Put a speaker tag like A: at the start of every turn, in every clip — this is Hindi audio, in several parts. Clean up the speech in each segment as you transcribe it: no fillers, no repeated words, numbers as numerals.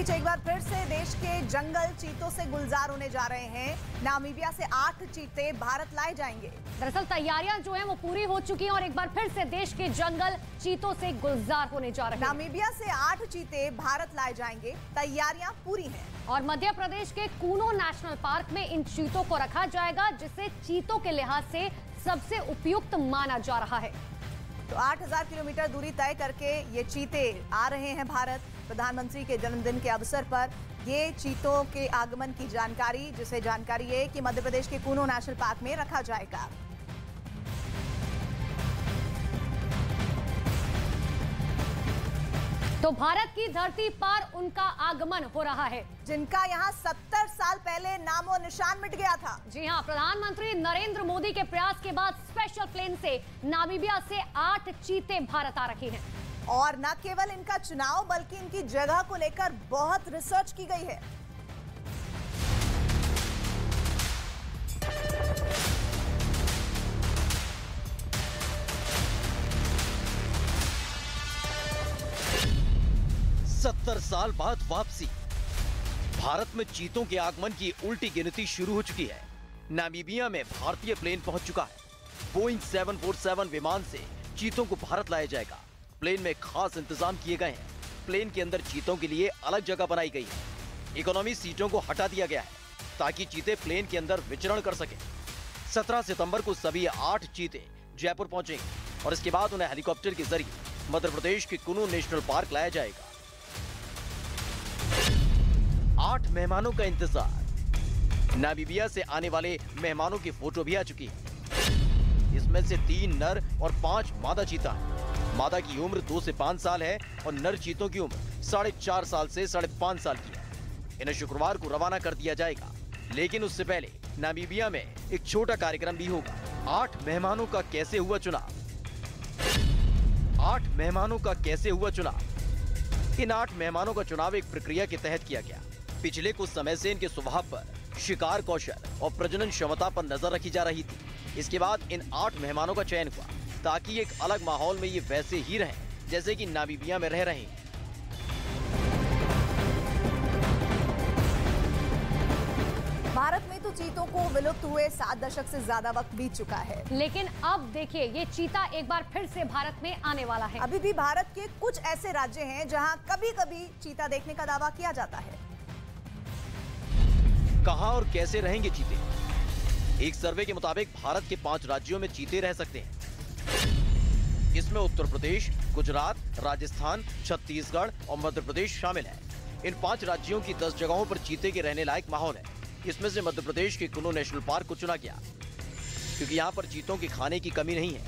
A: बीच एक बार फिर से देश के जंगल चीतों से गुलजार होने जा रहे हैं। नामीबिया से 8 चीते भारत लाए जाएंगे।
B: दरअसल तैयारियां जो हैं वो पूरी हो चुकी हैं और एक बार फिर से देश के जंगल चीतों से गुलजार होने जा रहे हैं।
A: नामीबिया से 8 चीते भारत लाए जाएंगे, तैयारियां पूरी हैं।
B: और मध्य प्रदेश के कूनो नेशनल पार्क में इन चीतों को रखा जाएगा, जिसे चीतों के लिहाज से सबसे उपयुक्त माना जा रहा है।
A: तो 8000 किलोमीटर दूरी तय करके ये चीते आ रहे हैं भारत। प्रधानमंत्री के जन्मदिन के अवसर पर ये चीतों के आगमन की जानकारी, जिसे जानकारी है कि मध्य प्रदेश के कूनो नेशनल पार्क में रखा जाएगा।
B: तो भारत की धरती पर उनका आगमन हो रहा है,
A: जिनका यहाँ 70 साल पहले नामो निशान मिट गया था।
B: जी हां, प्रधानमंत्री नरेंद्र मोदी के प्रयास के बाद स्पेशल प्लेन से नामीबिया से 8 चीते भारत आ रहे हैं।
A: और न केवल इनका चुनाव बल्कि इनकी जगह को लेकर बहुत रिसर्च की गई है।
C: सत्तर साल बाद वापसी। भारत में चीतों के आगमन की उल्टी गिनती शुरू हो चुकी है। नामीबिया में भारतीय प्लेन पहुंच चुका है। बोइंग 747 विमान से चीतों को भारत लाया जाएगा। प्लेन में खास इंतजाम किए गए हैं। प्लेन के अंदर चीतों के लिए अलग जगह बनाई गई है। इकोनॉमी सीटों को हटा दिया गया है ताकि चीते प्लेन के अंदर विचरण कर सके। 17 सितंबर को सभी 8 चीते जयपुर पहुंचेंगे और इसके बाद उन्हें हेलीकॉप्टर के जरिए मध्य प्रदेश के कुनू नेशनल पार्क लाया जाएगा। 8 मेहमानों का इंतजार। नामीबिया से आने वाले मेहमानों की फोटो भी आ चुकी है। इसमें से 3 नर और 5 मादा चीता हैं। मादा की उम्र 2 से 5 साल है और नर चीतों की उम्र 4.5 साल से 5.5 साल की है। इन्हें शुक्रवार को रवाना कर दिया जाएगा, लेकिन उससे पहले नामीबिया में एक छोटा कार्यक्रम भी होगा। 8 मेहमानों का कैसे हुआ चुनाव? 8 मेहमानों का कैसे हुआ चुनाव? इन 8 मेहमानों का चुनाव एक प्रक्रिया के तहत किया गया। पिछले कुछ समय से इनके स्वभाव पर, शिकार कौशल और प्रजनन क्षमता पर नजर रखी जा रही थी। इसके बाद इन 8 मेहमानों का चयन हुआ ताकि एक अलग माहौल में ये वैसे ही रहें जैसे कि नामीबिया में रह रहे हैं।
A: भारत में तो चीतों को विलुप्त हुए 7 दशक से ज्यादा वक्त बीत चुका है,
B: लेकिन अब देखिए ये चीता एक बार फिर से भारत में आने वाला है।
A: अभी भी भारत के कुछ ऐसे राज्य हैं जहां कभी-कभी चीता देखने का दावा किया जाता है।
C: कहां और कैसे रहेंगे चीते? एक सर्वे के मुताबिक भारत के 5 राज्यों में चीते रह सकते हैं। इसमें उत्तर प्रदेश, गुजरात, राजस्थान, छत्तीसगढ़ और मध्य प्रदेश शामिल है। इन 5 राज्यों की 10 जगहों पर चीते के रहने लायक माहौल है। इसमें से मध्य प्रदेश के कुनू नेशनल पार्क को चुना गया क्योंकि यहाँ पर चीतों की खाने की कमी नहीं है।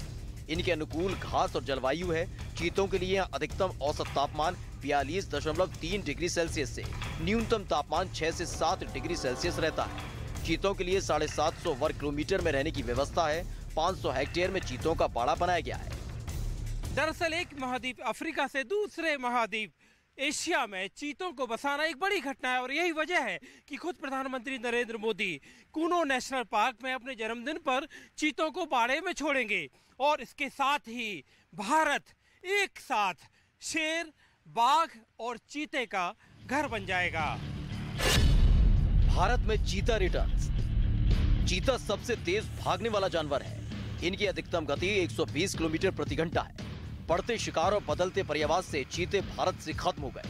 C: इनके अनुकूल घास और जलवायु है। चीतों के लिए यहाँ अधिकतम औसत तापमान 42.3 डिग्री सेल्सियस से न्यूनतम तापमान 6 से 7 डिग्री सेल्सियस रहता है। चीतों के लिए 750 वर्ग किलोमीटर में रहने की व्यवस्था है। 500 हेक्टेयर में चीतों का बाड़ा बनाया गया है।
D: दरअसल एक महाद्वीप अफ्रीका से दूसरे महाद्वीप एशिया में चीतों को बसाना एक बड़ी घटना है और यही वजह है कि खुद प्रधानमंत्री नरेंद्र मोदी कूनो नेशनल पार्क में अपने जन्मदिन पर चीतों को बाड़े में छोड़ेंगे और इसके साथ ही भारत एक साथ शेर, बाघ और चीते का घर बन जाएगा।
C: भारत में चीता रिटर्न्स। चीता सबसे तेज भागने वाला जानवर है। इनकी अधिकतम गति 120 किलोमीटर प्रति घंटा है। बढ़ते शिकार और बदलते पर्यावरण से चीते भारत से खत्म हो गए।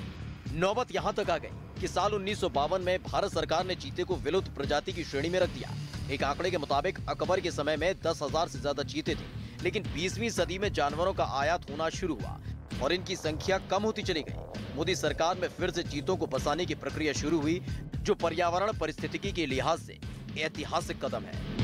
C: नौबत यहां तक आ गई कि साल 1952 में भारत सरकार ने चीते को विलुप्त प्रजाति की श्रेणी में रख दिया। एक आंकड़े के मुताबिक अकबर के समय में 10,000 से ज्यादा चीते थे, लेकिन 20वीं सदी में जानवरों का आयात होना शुरू हुआ और इनकी संख्या कम होती चली गई। मोदी सरकार में फिर से चीतों को बसाने की प्रक्रिया शुरू हुई, जो पर्यावरण परिस्थितिकी के लिहाज से ऐतिहासिक कदम है।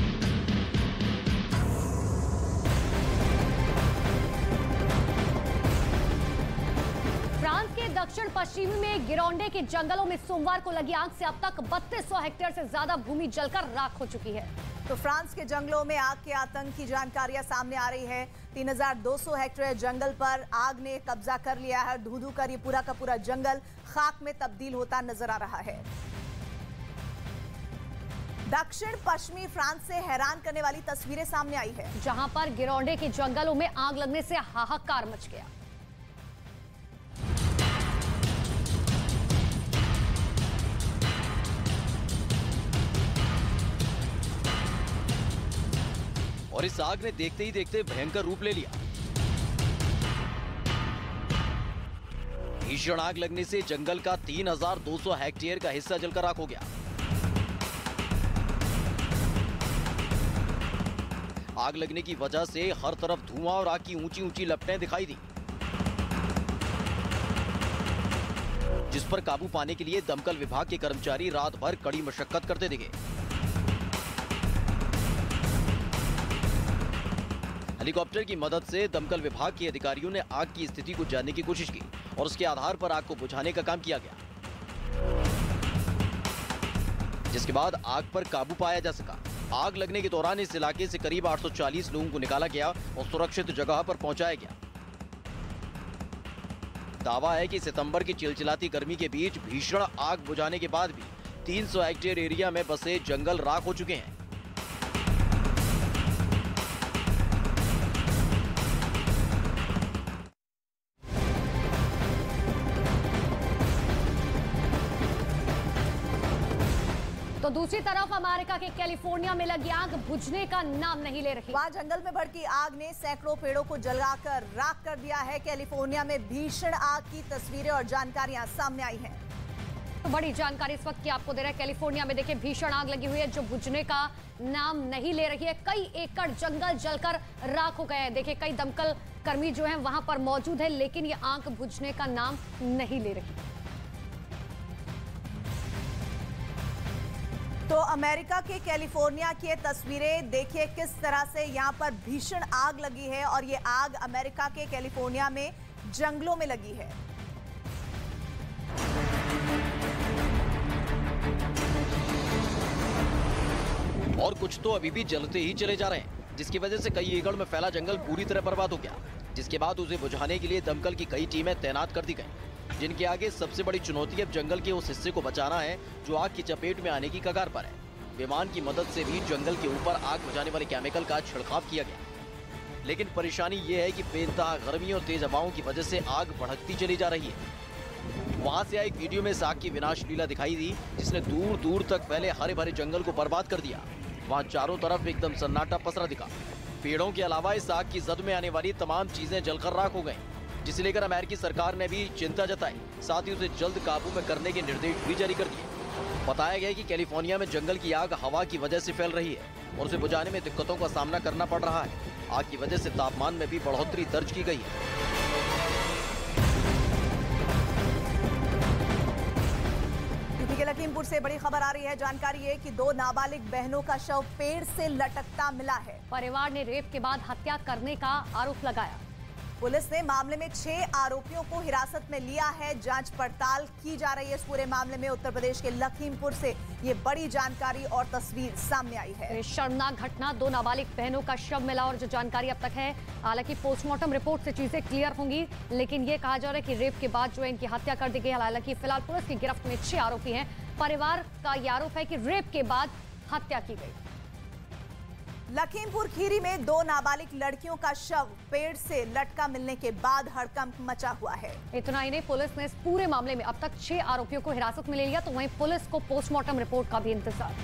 B: फ्रांस के दक्षिण पश्चिमी में गिरोंडे के जंगलों में सोमवार को लगी आग से अब तक 3200 हेक्टेयर से ज्यादा भूमि जलकर राख हो चुकी है।
A: तो फ्रांस के जंगलों में आग के आतंक की जानकारियां सामने आ रही है। 3200 हेक्टेयर जंगल पर आग ने कब्जा कर लिया है। धू-धू कर ये पूरा का पूरा जंगल खाक में तब्दील होता नजर आ रहा है। दक्षिण पश्चिमी फ्रांस से हैरान करने वाली तस्वीरें सामने आई है,
B: जहां पर गिरोंडे के जंगलों में आग लगने से हाहाकार मच गया।
C: और इस आग ने देखते ही देखते भयंकर रूप ले लिया। भीषण आग लगने से जंगल का 3200 हेक्टेयर का हिस्सा जलकर राख हो गया। आग लगने की वजह से हर तरफ धुआं और आग की ऊंची ऊंची लपटें दिखाई दी, जिस पर काबू पाने के लिए दमकल विभाग के कर्मचारी रात भर कड़ी मशक्कत करते दिखे। हेलीकॉप्टर की मदद से दमकल विभाग के अधिकारियों ने आग की स्थिति को जानने की कोशिश की और उसके आधार पर आग को बुझाने का काम किया गया, जिसके बाद आग पर काबू पाया जा सका। आग लगने के दौरान इस इलाके से करीब 840 लोगों को निकाला गया और सुरक्षित जगह पर पहुंचाया गया। दावा है कि सितंबर की चिलचिलाती गर्मी के बीच भीषण आग बुझाने के बाद भी 300 हेक्टेयर एरिया में बसे जंगल राख हो चुके हैं।
B: तो दूसरी तरफ अमेरिका के कैलिफोर्निया में लगी आग बुझने का नाम नहीं ले रही।
A: वहां जंगल में भड़की आग ने सैकड़ों पेड़ों को जलाकर राख कर दिया है। कैलिफोर्निया में भीषण आग की तस्वीरें और जानकारियां सामने आई हैं।
B: तो बड़ी जानकारी इस वक्त की आपको दे रहे हैं। कैलिफोर्निया में देखिए भीषण आग लगी हुई है जो बुझने का नाम नहीं ले रही है। कई एकड़ जंगल जलकर राख हो गए हैं। देखिए कई दमकल कर्मी जो हैं वहां पर मौजूद है, लेकिन ये आग बुझने का नाम नहीं ले रही।
A: तो अमेरिका के कैलिफोर्निया की तस्वीरें देखिए किस तरह से यहां पर भीषण आग लगी है और ये आग अमेरिका के कैलिफोर्निया में जंगलों में लगी है।
C: और कुछ तो अभी भी जलते ही चले जा रहे हैं, जिसकी वजह से कई एकड़ में फैला जंगल पूरी तरह बर्बाद हो गया, जिसके बाद उसे बुझाने के लिए दमकल की कई टीमें तैनात कर दी गई, जिनके आगे सबसे बड़ी चुनौती अब जंगल के उस हिस्से को बचाना है जो आग की चपेट में आने की कगार पर है। विमान की मदद से भी जंगल के ऊपर आग बुझाने वाले केमिकल का छिड़काव किया गया, लेकिन परेशानी ये है कि बेइंतहा गर्मी और तेज हवाओं की वजह से आग भड़कती चली जा रही है। वहां से एक वीडियो में इस आग की विनाश लीला दिखाई दी, जिसने दूर दूर तक फैले हरे भरे जंगल को बर्बाद कर दिया। वहां चारों तरफ एकदम सन्नाटा पसरा दिखा। पेड़ों के अलावा इस आग की जद में आने वाली तमाम चीजें जलकर राख हो गई, जिसे लेकर अमेरिकी सरकार ने भी चिंता जताई, साथ ही उसे जल्द काबू में करने के निर्देश भी जारी कर दिए। बताया गया कि कैलिफोर्निया में जंगल की आग हवा की वजह से फैल रही है और उसे बुझाने में दिक्कतों का सामना करना पड़ रहा है। आग की वजह से तापमान में भी बढ़ोतरी दर्ज की गई है।
A: यूपी के लखीमपुर से बड़ी खबर आ रही है। जानकारी है कि 2 नाबालिग बहनों का शव पेड़ से लटकता मिला है।
B: परिवार ने रेप के बाद हत्या करने का आरोप लगाया।
A: पुलिस ने मामले में 6 आरोपियों को हिरासत में लिया है। जांच पड़ताल की जा रही है इस पूरे मामले में। उत्तर प्रदेश के लखीमपुर से ये बड़ी जानकारी और तस्वीर सामने आई है।
B: शर्मनाक घटना, 2 नाबालिग बहनों का शव मिला और जो जानकारी अब तक है, हालांकि पोस्टमार्टम रिपोर्ट से चीजें क्लियर होंगी, लेकिन ये कहा जा रहा है कि रेप के बाद जो है इनकी हत्या कर दी गई। हालांकि फिलहाल पुलिस की गिरफ्त में 6 आरोपी हैं। परिवार का यह आरोप है कि रेप के बाद हत्या की गई।
A: लखीमपुर खीरी में 2 नाबालिग लड़कियों का शव पेड़ से लटका मिलने के बाद हड़कंप मचा हुआ है।
B: इतना ही नहीं, पुलिस ने इस पूरे मामले में अब तक 6 आरोपियों को हिरासत में ले लिया, तो वहीं पुलिस को पोस्टमार्टम रिपोर्ट का भी इंतजार।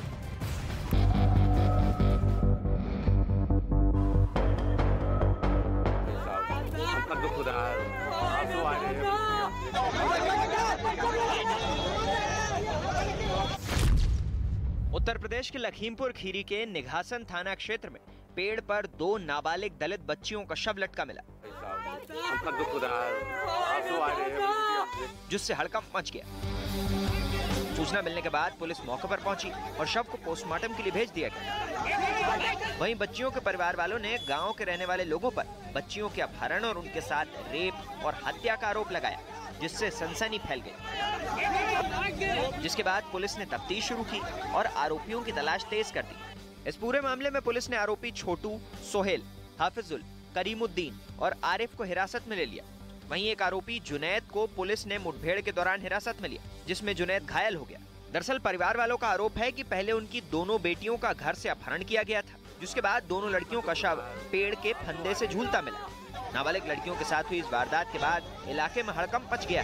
E: उत्तर प्रदेश के लखीमपुर खीरी के निघासन थाना क्षेत्र में पेड़ पर 2 नाबालिग दलित बच्चियों का शव लटका मिला, जिससे हड़कंप मच गया। सूचना मिलने के बाद पुलिस मौके पर पहुंची और शव को पोस्टमार्टम के लिए भेज दिया गया। वहीं बच्चियों के परिवार वालों ने गांव के रहने वाले लोगों पर बच्चियों के अपहरण और उनके साथ रेप और हत्या का आरोप लगाया, जिससे सनसनी फैल गई। जिसके बाद पुलिस ने तफ्तीश शुरू की और आरोपियों की तलाश तेज कर दी। इस पूरे मामले में पुलिस ने आरोपी छोटू, सोहेल, हाफिजुल, करीमुद्दीन और आरिफ को हिरासत में ले लिया। वहीं एक आरोपी जुनैद को पुलिस ने मुठभेड़ के दौरान हिरासत में लिया, जिसमें जुनैद घायल हो गया। दरअसल परिवार वालों का आरोप है कि पहले उनकी दोनों बेटियों का घर से अपहरण किया गया था, जिसके बाद दोनों लड़कियों का शव पेड़ के फंदे से झूलता मिला। नाबालिग लड़कियों के साथ हुई इस वारदात के बाद इलाके में हड़कंप मच गया।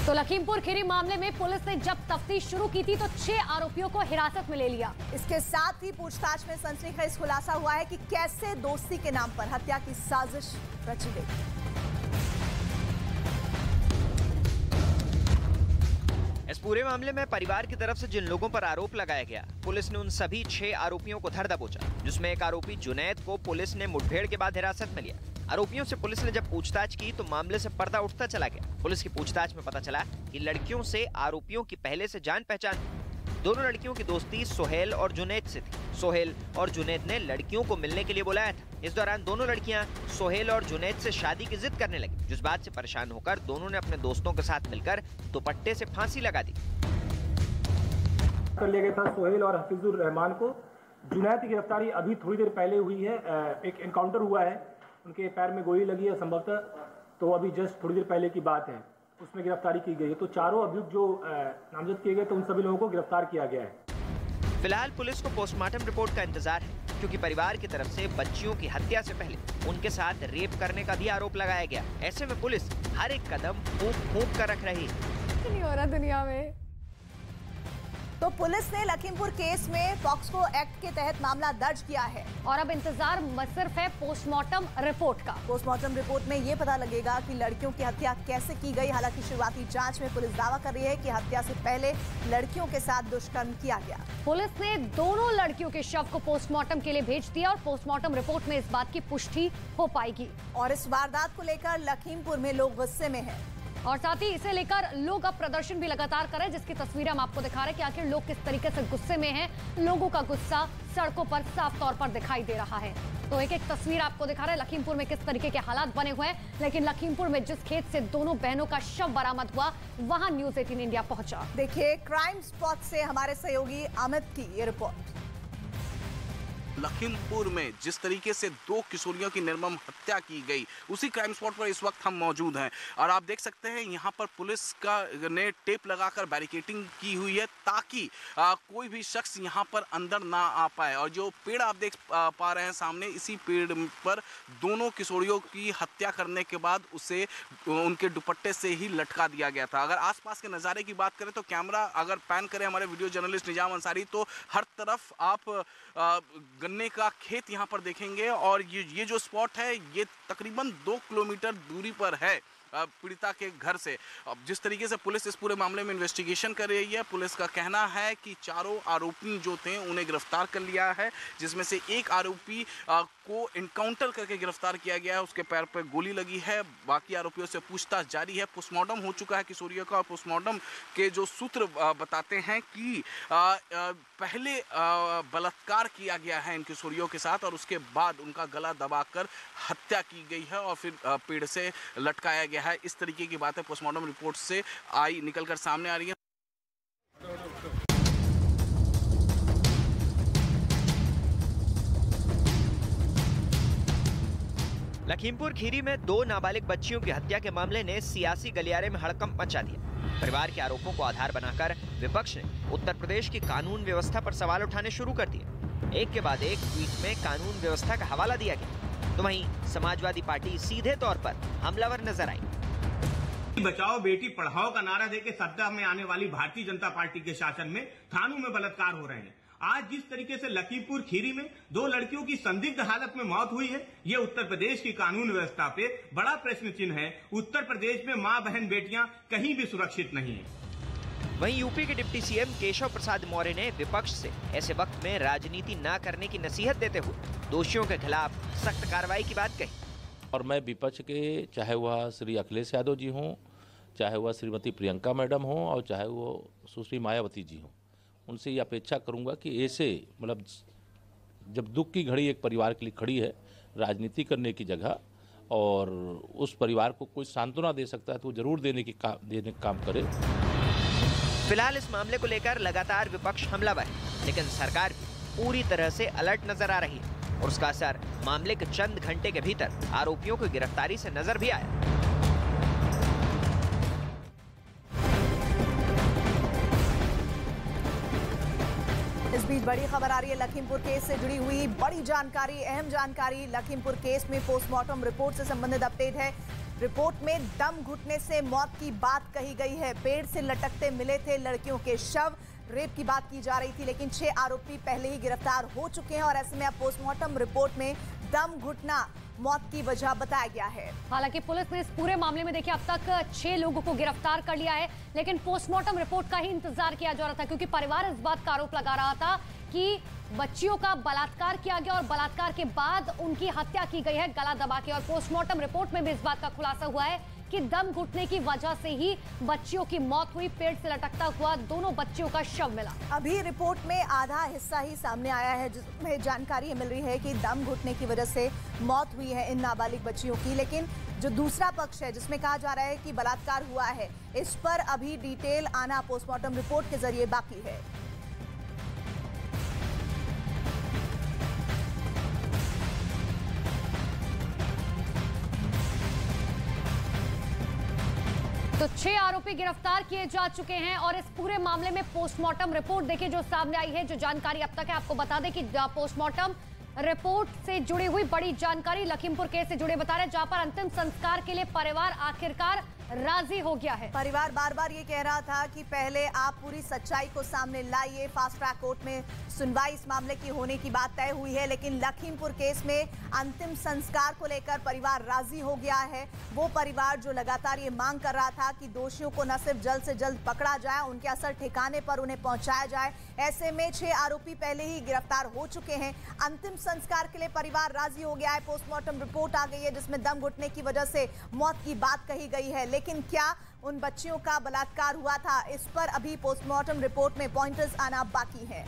B: तो लखीमपुर खीरी मामले में पुलिस ने जब तफ्तीश शुरू की थी तो 6 आरोपियों को हिरासत में ले लिया।
A: इसके साथ ही पूछताछ में सनसनीखेज खुलासा हुआ है कि कैसे दोस्ती के नाम पर हत्या की साजिश रची गई।
E: इस पूरे मामले में परिवार की तरफ से जिन लोगों पर आरोप लगाया गया, पुलिस ने उन सभी 6 आरोपियों को धर दबोचा, जिसमें एक आरोपी जुनैद को पुलिस ने मुठभेड़ के बाद हिरासत में लिया। आरोपियों से पुलिस ने जब पूछताछ की तो मामले से पर्दा उठता चला गया। पुलिस की पूछताछ में पता चला कि लड़कियों से आरोपियों की पहले से जान पहचान थी। दोनों लड़कियों की दोस्ती सोहेल और जुनैद से थी। सोहेल और जुनैद ने लड़कियों को मिलने के लिए बुलाया था। इस दौरान दोनों लड़कियां सोहेल और जुनैद से शादी की जिद करने लगी, जिस बात से परेशान होकर दोनों ने अपने दोस्तों के साथ मिलकर दुपट्टे से फांसी लगा दी।
F: कर लिया गया था सोहेल और हफीजुर रहमान को। जुनैद की गिरफ्तारी अभी थोड़ी देर पहले हुई है। एक एनकाउंटर हुआ है, उनके पैर में गोली लगी है संभवतः, तो अभी जस्ट थोड़ी देर पहले की बात है, उसमें गिरफ्तारी की गई है। तो चारों अभियुक्त जो नामजद किए गए तो उन सभी लोगों को गिरफ्तार किया गया है।
E: फिलहाल पुलिस को पोस्टमार्टम रिपोर्ट का इंतजार है, क्योंकि परिवार की तरफ से बच्चियों की हत्या से पहले उनके साथ रेप करने का भी आरोप लगाया गया। ऐसे में पुलिस हर एक कदम फूंक कर रख रही है।
B: नहीं हो रहा दुनिया में।
A: तो पुलिस ने लखीमपुर केस में पॉक्सो एक्ट के तहत मामला दर्ज किया है
B: और अब इंतजार सिर्फ है पोस्टमार्टम रिपोर्ट का।
A: पोस्टमार्टम रिपोर्ट में ये पता लगेगा कि लड़कियों की हत्या कैसे की गई। हालांकि शुरुआती जांच में पुलिस दावा कर रही है कि हत्या से पहले लड़कियों के साथ दुष्कर्म किया गया।
B: पुलिस ने दोनों लड़कियों के शव को पोस्टमार्टम के लिए भेज दिया और पोस्टमार्टम रिपोर्ट में इस बात की पुष्टि हो पाएगी।
A: और इस वारदात को लेकर लखीमपुर में लोग गुस्से में हैं।
B: और साथ ही इसे लेकर लोग अब प्रदर्शन भी लगातार कर रहे हैं, जिसकी तस्वीरें हम आपको दिखा रहे हैं कि आखिर लोग किस तरीके से गुस्से में हैं। लोगों का गुस्सा सड़कों पर साफ तौर पर दिखाई दे रहा है। तो एक एक तस्वीर आपको दिखा रहे हैं लखीमपुर में किस तरीके के हालात बने हुए हैं। लेकिन लखीमपुर में जिस खेत से दोनों बहनों का शव बरामद हुआ, वहां न्यूज़ 18 इंडिया पहुंचा।
A: देखिए क्राइम स्पॉट से हमारे सहयोगी अमित की ये रिपोर्ट।
G: लखीमपुर में जिस तरीके से 2 किशोरियों की निर्मम हत्या की गई, उसी क्राइम स्पॉट पर इस वक्त हम मौजूद हैं और आप देख सकते हैं यहाँ पर पुलिस का ने टेप लगाकर बैरिकेडिंग की हुई है ताकि कोई भी शख्स यहाँ पर अंदर ना आ पाए। और जो पेड़ आप देख पा रहे हैं सामने, इसी पेड़ पर दोनों किशोरियों की हत्या करने के बाद उसे उनके दुपट्टे से ही लटका दिया गया था। अगर आसपास के नज़ारे की बात करें तो कैमरा अगर पैन करें हमारे वीडियो जर्नलिस्ट निजाम अंसारी, तो हर तरफ आप गन्ने का खेत यहाँ पर देखेंगे और ये जो स्पॉट है ये तकरीबन 2 किलोमीटर दूरी पर है पीड़िता के घर से। अब जिस तरीके से पुलिस इस पूरे मामले में इन्वेस्टिगेशन कर रही है, पुलिस का कहना है कि चारों आरोपी जो थे उन्हें गिरफ्तार कर लिया है, जिसमें से एक आरोपी को एनकाउंटर करके गिरफ्तार किया गया है, उसके पैर पर गोली लगी है। बाकी आरोपियों से पूछताछ जारी है। पोस्टमार्टम हो चुका है किशोरियों का और पोस्टमार्टम के जो सूत्र बताते हैं कि पहले बलात्कार किया गया है इन किशोरियों के साथ और उसके बाद उनका गला दबाकर हत्या की गई है और फिर पेड़ से लटकाया गया है। इस तरीके की बातें पोस्टमार्टम रिपोर्ट से निकलकर सामने आ रही है।
E: लखीमपुर खीरी में 2 नाबालिग बच्चियों की हत्या के मामले ने सियासी गलियारे में हड़कंप मचा दिया। परिवार के आरोपों को आधार बनाकर विपक्ष ने उत्तर प्रदेश की कानून व्यवस्था पर सवाल उठाने शुरू कर दिए। एक के बाद एक ट्वीट में कानून व्यवस्था का हवाला दिया गया, तो वहीं समाजवादी पार्टी सीधे तौर पर हमलावर नजर आई।
H: बचाओ बेटी पढ़ाओ का नारा देकर सत्ता में आने वाली भारतीय जनता पार्टी के शासन में थानों में बलात्कार हो रहे हैं। आज जिस तरीके से लखीमपुर खीरी में 2 लड़कियों की संदिग्ध हालत में मौत हुई है, ये उत्तर प्रदेश की कानून व्यवस्था पे बड़ा प्रश्न चिन्ह है। उत्तर प्रदेश में मां बहन बेटियां कहीं भी सुरक्षित नहीं है।
E: वहीं यूपी के डिप्टी सीएम केशव प्रसाद मौर्य ने विपक्ष से ऐसे वक्त में राजनीति न करने की नसीहत देते हुए दोषियों के खिलाफ सख्त कार्रवाई की बात कही।
I: और मैं विपक्ष के, चाहे वह श्री अखिलेश यादव जी हों, चाहे वह श्रीमती प्रियंका मैडम हों और चाहे वो सुश्री मायावती जी हों, उनसे ये अपेक्षा करूंगा कि ऐसे मतलब जब दुख की घड़ी एक परिवार के लिए खड़ी है, राजनीति करने की जगह और उस परिवार को कोई सांत्वना दे सकता है तो वो जरूर देने का काम करे।
E: फिलहाल इस मामले को लेकर लगातार विपक्ष हमलावर है, लेकिन सरकार भी पूरी तरह से अलर्ट नजर आ रही है और उसका असर मामले के चंद घंटे के भीतर आरोपियों की गिरफ्तारी से नजर भी आया।
A: इस बीच बड़ी खबर आ रही है लखीमपुर केस से जुड़ी हुई बड़ी जानकारी, अहम जानकारी। लखीमपुर केस में पोस्टमार्टम रिपोर्ट से संबंधित अपडेट है। रिपोर्ट में दम घुटने से मौत की बात कही गई है। पेड़ से लटकते मिले थे लड़कियों के शव। रेप की बात की जा रही थी, लेकिन 6 आरोपी पहले ही गिरफ्तार हो चुके हैं और ऐसे में अब पोस्टमार्टम रिपोर्ट में दम घुटना मौत की वजह बताया गया है।
B: हालांकि पुलिस ने इस पूरे मामले में देखिए अब तक 6 लोगों को गिरफ्तार कर लिया है, लेकिन पोस्टमार्टम रिपोर्ट का ही इंतजार किया जा रहा था, क्योंकि परिवार इस बात का आरोप लगा रहा था कि बच्चियों का बलात्कार किया गया और बलात्कार के बाद उनकी हत्या की गई है गला दबा के। और पोस्टमार्टम रिपोर्ट में भी इस बात का खुलासा हुआ है कि दम घुटने की वजह से ही बच्चियों की मौत हुई। पेड़ से लटकता हुआ दोनों बच्चियों का शव मिला।
A: अभी रिपोर्ट में आधा हिस्सा ही सामने आया है, जिसमें जानकारी मिल रही है कि दम घुटने की वजह से मौत हुई है इन नाबालिग बच्चियों की, लेकिन जो दूसरा पक्ष है जिसमें कहा जा रहा है कि बलात्कार हुआ है, इस पर अभी डिटेल आना पोस्टमार्टम रिपोर्ट के जरिए बाकी है।
B: तो 6 आरोपी गिरफ्तार किए जा चुके हैं और इस पूरे मामले में पोस्टमार्टम रिपोर्ट देखिए जो सामने आई है, जो जानकारी अब तक है। आपको बता दें कि पोस्टमार्टम रिपोर्ट से जुड़ी हुई बड़ी जानकारी लखीमपुर केस से जुड़े बता रहे हैं, जहां पर अंतिम संस्कार के लिए परिवार आखिरकार राजी हो गया है।
A: परिवार बार बार ये कह रहा था कि पहले आप पूरी सच्चाई को सामने लाइए। फास्ट ट्रैक कोर्ट में सुनवाई इस मामले की होने की बात तय हुई है, लेकिन लखीमपुर केस में अंतिम संस्कार को लेकर परिवार राजी हो गया है। वो परिवार जो लगातार ये मांग कर रहा था कि दोषियों को न सिर्फ जल्द से जल्द पकड़ा जाए, उनके असल ठिकाने पर उन्हें पहुंचाया जाए। ऐसे में 6 आरोपी पहले ही गिरफ्तार हो चुके हैं। अंतिम संस्कार के लिए परिवार राजी हो गया है। पोस्टमार्टम रिपोर्ट आ गई है जिसमें दम घुटने की वजह से मौत की बात कही गई है, लेकिन क्या उन बच्चियों का बलात्कार हुआ था, इस पर अभी पोस्टमार्टम रिपोर्ट में पॉइंटर्स आना बाकी है।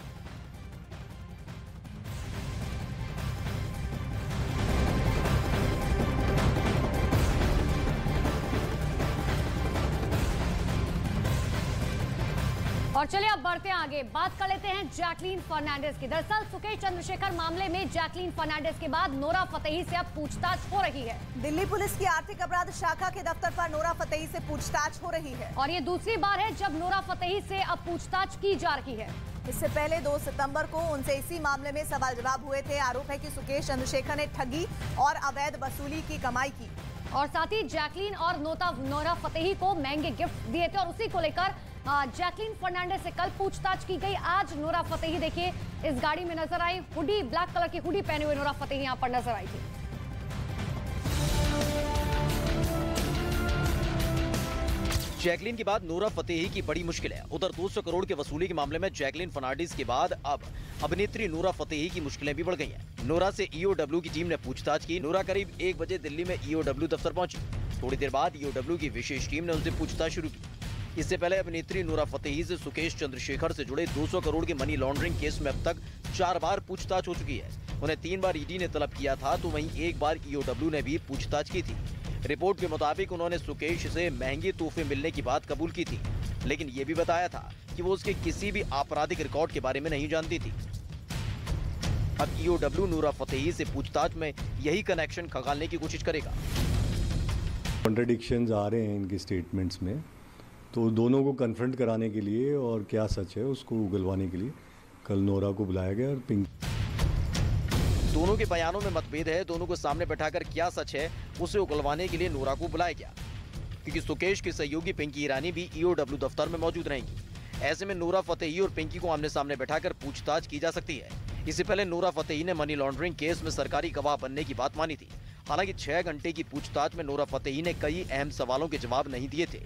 B: और चलिए अब बढ़ते हैं आगे, बात कर लेते हैं जैकलीन फर्नांडिस की। दरअसल सुकेश चंद्रशेखर मामले में जैकलीन फर्नांडिस के बाद नोरा फतेही से अब पूछताछ हो रही है।
A: दिल्ली पुलिस की आर्थिक अपराध शाखा के दफ्तर पर नोरा फतेही से पूछताछ हो रही है
B: और ये दूसरी बार है जब नोरा फतेही से अब पूछताछ की जा रही है।
A: इससे पहले 2 सितंबर को उनसे इसी मामले में सवाल जवाब हुए थे। आरोप है कि सुकेश चंद्रशेखर ने ठगी और अवैध वसूली की कमाई की
B: और साथ ही जैकलीन और नोरा फतेही को महंगे गिफ्ट दिए थे और उसी को लेकर जैकलीन फर्नांडिस से कल पूछताछ की गई। आज नोरा फतेही देखिए इस गाड़ी में नजर आई, हुडी ब्लैक कलर की हुडी पहने हुए नोरा फतेही यहां पर नजर आई थी।
C: जैकलीन के बाद नोरा फतेही की बड़ी मुश्किल है। उधर 200 करोड़ के वसूली के मामले में जैकलीन फर्नांडिस के बाद अब अभिनेत्री नोरा फतेही की मुश्किलें भी बढ़ गई हैं। नोरा से ईओडब्ल्यू की टीम ने पूछताछ की। नोरा करीब 1 बजे दिल्ली में ईओडब्ल्यू दफ्तर पहुंची। थोड़ी देर बाद ईओडब्ल्यू की विशेष टीम ने उनसे पूछताछ शुरू की। इससे पहले अभिनेत्री नोरा फतेही से सुकेश चंद्रशेखर से जुड़े 200 करोड़ के मनी लॉन्ड्रिंग केस में अब तक 4 बार पूछताछ हो चुकी है। उन्हें 3 बार ईडी ने तलब किया था, तो वहीं 1 बार ईओडब्ल्यू ने भी पूछताछ की थी। रिपोर्ट के मुताबिक उन्होंने सुकेश से महंगे तोहफे मिलने की बात कबूल की थी, लेकिन ये भी बताया था कि वो उसके किसी भी आपराधिक रिकॉर्ड के बारे में नहीं जानती थी। अब ईओडब्ल्यू नोरा फतेही से पूछताछ में यही कनेक्शन खंगालने की कोशिश करेगा।
J: कॉन्ट्रडिक्शंस आ रहे हैं इनके स्टेटमेंट्स में, तो दोनों को कन्फ्रंट कराने के लिए और क्या सच है उसको उगलवाने के लिए कल नोरा को बुलाया गया। और पिंक
C: दोनों के बयानों में मतभेद है। दोनों को सामने बैठाकर क्या सच है उसे उगलवाने के लिए नोरा को बुलाया गया, क्योंकि सुकेश की सहयोगी पिंकी ईरानी भी ईओडब्ल्यू दफ्तर में मौजूद रहेंगी। ऐसे में नोरा फतेही और पिंकी को आमने सामने बैठाकर पूछताछ की जा सकती है। इससे पहले नोरा फतेही ने मनी लॉन्ड्रिंग केस में सरकारी गवाह बनने की बात मानी थी। हालांकि 6 घंटे की पूछताछ में नोरा फतेही ने कई अहम सवालों के जवाब नहीं दिए थे।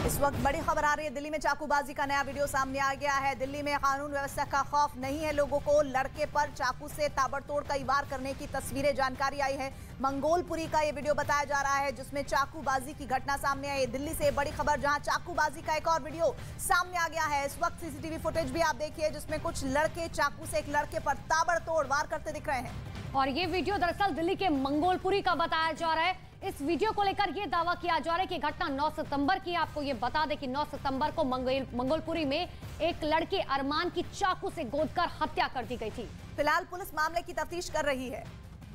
A: इस वक्त बड़ी खबर आ रही है, दिल्ली में चाकूबाजी का नया वीडियो सामने आ गया है। दिल्ली में कानून व्यवस्था का खौफ नहीं है लोगों को। लड़के पर चाकू से ताबड़तोड़ कई वार करने की तस्वीरें जानकारी आई है। मंगोलपुरी का ये वीडियो बताया जा रहा है जिसमें चाकूबाजी की घटना सामने आई है। दिल्ली से बड़ी खबर जहां चाकूबाजी का एक और वीडियो सामने आ गया है। इस वक्त सीसीटीवी फुटेज भी आप देखिए जिसमें कुछ लड़के चाकू से एक लड़के पर ताबड़तोड़ वार करते दिख रहे हैं।
B: और ये वीडियो दरअसल दिल्ली के मंगोलपुरी का बताया जा रहा है। इस वीडियो को लेकर ये दावा किया जा रहा है कि घटना 9 सितंबर की। आपको ये बता दें कि 9 सितंबर को मंगोलपुरी में एक लड़के अरमान की चाकू से गोदकर हत्या कर दी गई थी।
A: फिलहाल पुलिस मामले की तफ्तीश कर रही है।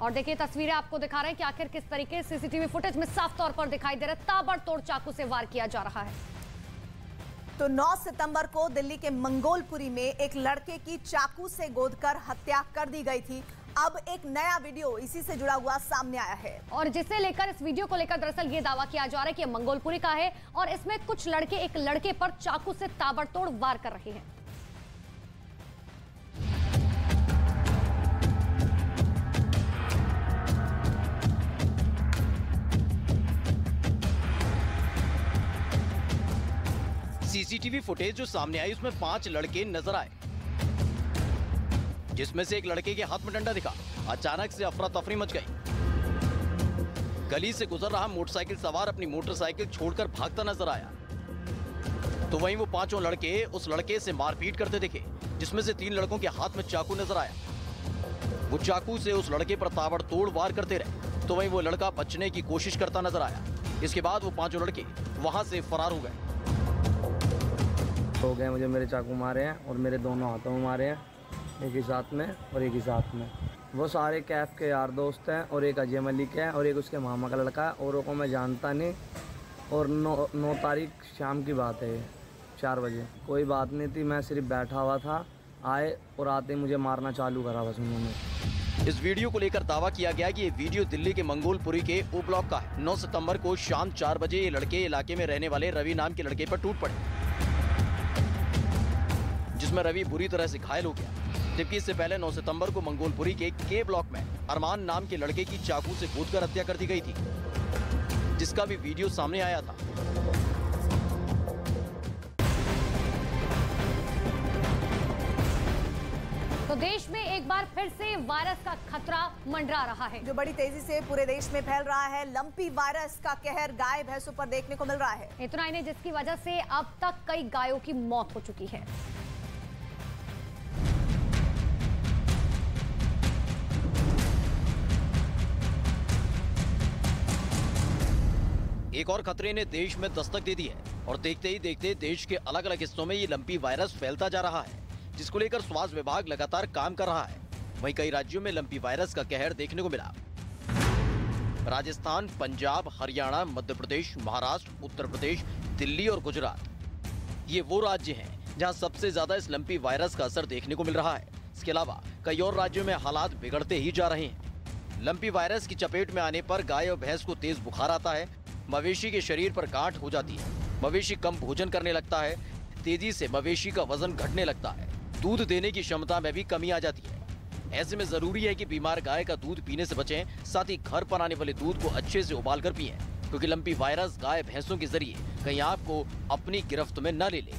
B: और देखिए तस्वीरें आपको दिखा रहे हैं कि आखिर किस तरीके सीसीटीवी फुटेज में साफ तौर पर दिखाई दे रहा है, ताबड़तोड़ चाकू से वार किया जा रहा है।
A: तो 9 सितंबर को दिल्ली के मंगोलपुरी में एक लड़के की चाकू से गोदकर हत्या कर दी गई थी। अब एक नया वीडियो इसी से जुड़ा हुआ सामने आया है
B: और जिसे लेकर इस वीडियो को लेकर दरअसल ये दावा किया जा रहा है कि मंगोलपुरी का है और इसमें कुछ लड़के एक लड़के पर चाकू से ताबड़तोड़ वार कर रहे हैं।
C: सीसीटीवी फुटेज जो सामने आई उसमें 5 लड़के नजर आए, जिसमें से एक लड़के के हाथ में डंडा दिखा। अचानक से अफरा तफरी मच गई। गली से गुजर रहा मोटरसाइकिल सवार अपनी मोटरसाइकिल छोड़कर भागता नजर आया, तो वहीं वो 5 लड़के उस लड़के से मारपीट करते दिखे, जिसमें से 3 लड़कों के हाथ में चाकू नजर आया। वो चाकू से उस लड़के पर ताबड़तोड़ वार करते रहे, तो वहीं वो लड़का बचने की कोशिश करता नजर आया। इसके बाद वो 5 लड़के वहां से फरार हो गए।
K: हो गए, मुझे मेरे चाकू मारे हैं और मेरे दोनों हाथों में मारे हैं, एक ही साथ में और एक ही साथ में। वो सारे कैफ के यार दोस्त हैं और एक अजय मलिक है और एक उसके मामा का लड़का है, औरों को मैं जानता नहीं। और 9 तारीख शाम की बात है, 4 बजे। कोई बात नहीं थी, मैं सिर्फ बैठा हुआ था, आए और आते ही मुझे मारना चालू करा बस उन्होंने।
C: इस वीडियो को लेकर दावा किया गया कि ये वीडियो दिल्ली के मंगोलपुरी के ओ ब्लॉक का है। 9 सितंबर को शाम 4 बजे ये लड़के इलाके में रहने वाले रवि नाम के लड़के पर टूट पड़े, जिसमें रवि बुरी तरह से घायल हो गया। जबकि इससे पहले 9 सितंबर को मंगोलपुरी के ब्लॉक में अरमान नाम के लड़के की चाकू से कूदकर हत्या कर दी गई थी, जिसका भी वीडियो सामने आया था।
B: तो देश में एक बार फिर से वायरस का खतरा मंडरा रहा है,
A: जो बड़ी तेजी से पूरे देश में फैल रहा है। लंपी वायरस का कहर गाय भैंसों पर देखने को मिल रहा है।
B: इतना ही नहीं, जिसकी वजह से अब तक कई गायों की मौत हो चुकी है।
C: एक और खतरे ने देश में दस्तक दे दी है और देखते ही देखते देश के अलग अलग हिस्सों में ये लंपी वायरस फैलता जा रहा है, जिसको लेकर स्वास्थ्य विभाग लगातार काम कर रहा है। वहीं कई राज्यों में लंपी वायरस का कहर देखने को मिला। राजस्थान, पंजाब, हरियाणा, मध्य प्रदेश, महाराष्ट्र, उत्तर प्रदेश, दिल्ली और गुजरात ये वो राज्य हैं जहां सबसे ज्यादा इस लंपी वायरस का असर देखने को मिल रहा है। इसके अलावा कई और राज्यों में हालात बिगड़ते ही जा रहे हैं। लंपी वायरस की चपेट में आने पर गाय और भैंस को तेज बुखार आता है, मवेशी के शरीर पर गांठ हो जाती है, मवेशी कम भोजन करने लगता है, तेजी से मवेशी का वजन घटने लगता है, दूध देने की क्षमता में भी कमी आ जाती है। ऐसे में जरूरी है कि बीमार गाय का दूध पीने से बचें, साथ ही घर पर आने वाले दूध को अच्छे से उबाल कर पिएं, क्योंकि लंपी वायरस गाय भैंसों के जरिए कहीं आपको अपनी गिरफ्त में न ले ले।